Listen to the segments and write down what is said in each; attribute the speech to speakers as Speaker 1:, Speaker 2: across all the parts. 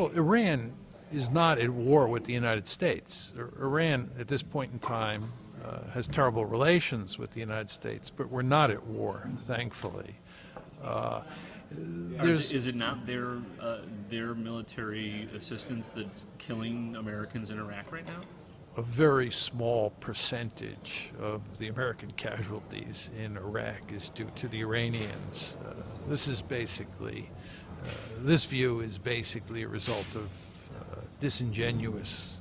Speaker 1: Well, Iran is not at war with the United States. Iran, at this point in time, has terrible relations with the United States, but we're not at war, thankfully.
Speaker 2: Is it not their military assistance that's killing Americans in Iraq right now?
Speaker 1: A very small percentage of the American casualties in Iraq is due to the Iranians. This view is basically a result of disingenuous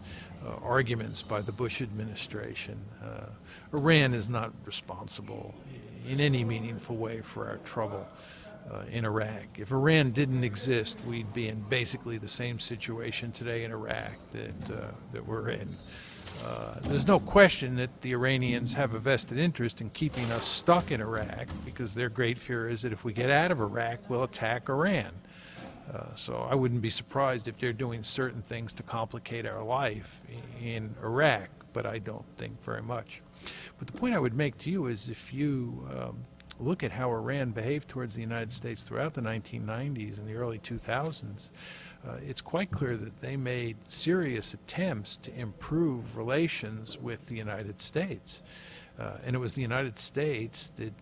Speaker 1: arguments by the Bush administration. Iran is not responsible in any meaningful way for our trouble in Iraq. If Iran didn't exist, we'd be in basically the same situation today in Iraq that we're in. There's no question that the Iranians have a vested interest in keeping us stuck in Iraq, because their great fear is that if we get out of Iraq, we'll attack Iran. So I wouldn't be surprised if they're doing certain things to complicate our life in Iraq, but I don't think very much. But the point I would make to you is, if you look at how Iran behaved towards the United States throughout the 1990s and the early 2000s, it's quite clear that they made serious attempts to improve relations with the United States. And it was the United States that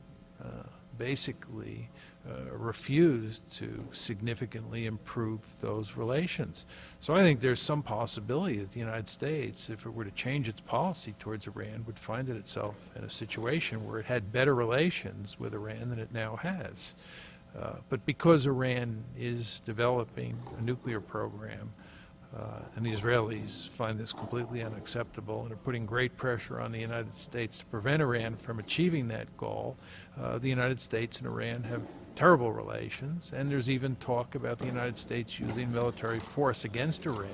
Speaker 1: basically refused to significantly improve those relations. So I think there's some possibility that the United States, if it were to change its policy towards Iran, would find itself in a situation where it had better relations with Iran than it now has. But because Iran is developing a nuclear program, and the Israelis find this completely unacceptable and are putting great pressure on the United States to prevent Iran from achieving that goal, the United States and Iran have terrible relations, and there's even talk about the United States using military force against Iran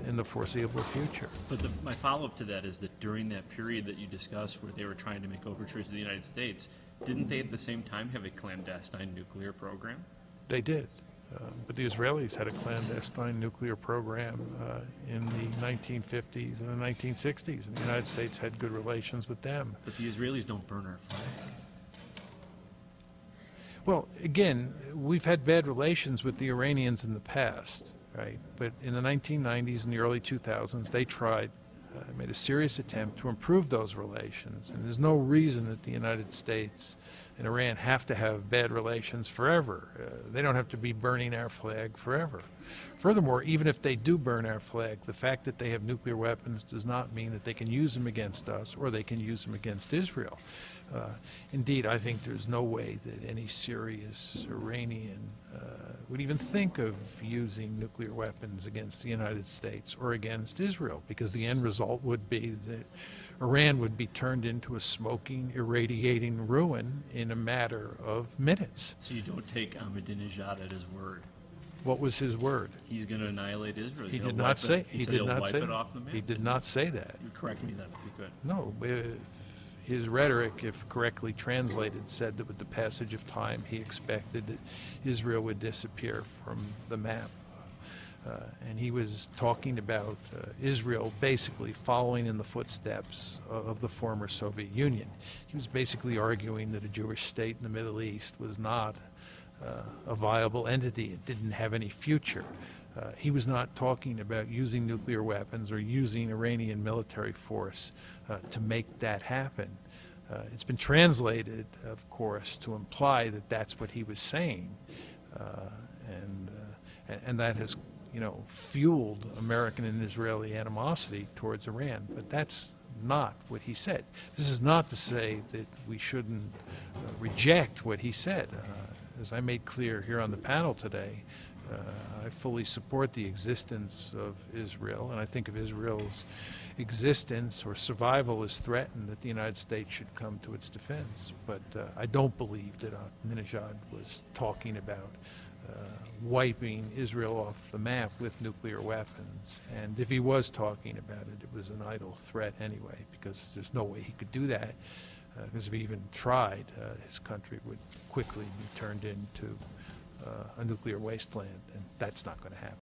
Speaker 1: in the foreseeable future.
Speaker 2: But my follow-up to that is that during that period that you discussed where they were trying to make overtures to the United States, didn't they at the same time have a clandestine nuclear program?
Speaker 1: They did. But the Israelis had a clandestine nuclear program in the 1950s and the 1960s, and the United States had good relations with them.
Speaker 2: But the Israelis don't burn our flag.
Speaker 1: Well, again, we've had bad relations with the Iranians in the past, right? But in the 1990s and the early 2000s, they made a serious attempt to improve those relations. And there's no reason that the United States and Iran have to have bad relations forever. They don't have to be burning our flag forever. Furthermore, even if they do burn our flag, the fact that they have nuclear weapons does not mean that they can use them against us or they can use them against Israel. Indeed, I think there's no way that any serious Iranian would even think of using nuclear weapons against the United States or against Israel, because the end result would be that Iran would be turned into a smoking, irradiating ruin in a matter of minutes.
Speaker 2: So you don't take Ahmadinejad at his word?
Speaker 1: What was his word?
Speaker 2: He's going to annihilate Israel.
Speaker 1: He did not say.
Speaker 2: He did not say it off the map.
Speaker 1: He did not say that.
Speaker 2: Correct me then, if you could.
Speaker 1: No. His rhetoric, if correctly translated, said that with the passage of time, he expected that Israel would disappear from the map. And he was talking about Israel basically following in the footsteps of the former Soviet Union. He was basically arguing that a Jewish state in the Middle East was not a viable entity. It didn't have any future. He was not talking about using nuclear weapons or using Iranian military force to make that happen. It's been translated, of course, to imply that that's what he was saying, and that has, fueled American and Israeli animosity towards Iran. But that's not what he said. This is not to say that we shouldn't reject what he said. As I made clear here on the panel today, I fully support the existence of Israel, and I think if Israel's existence or survival is threatened, that the United States should come to its defense. But I don't believe that Ahmadinejad was talking about wiping Israel off the map with nuclear weapons. And if he was talking about it, it was an idle threat anyway, because there's no way he could do that. Because if he even tried, his country would quickly be turned into a nuclear wasteland, and that's not going to happen.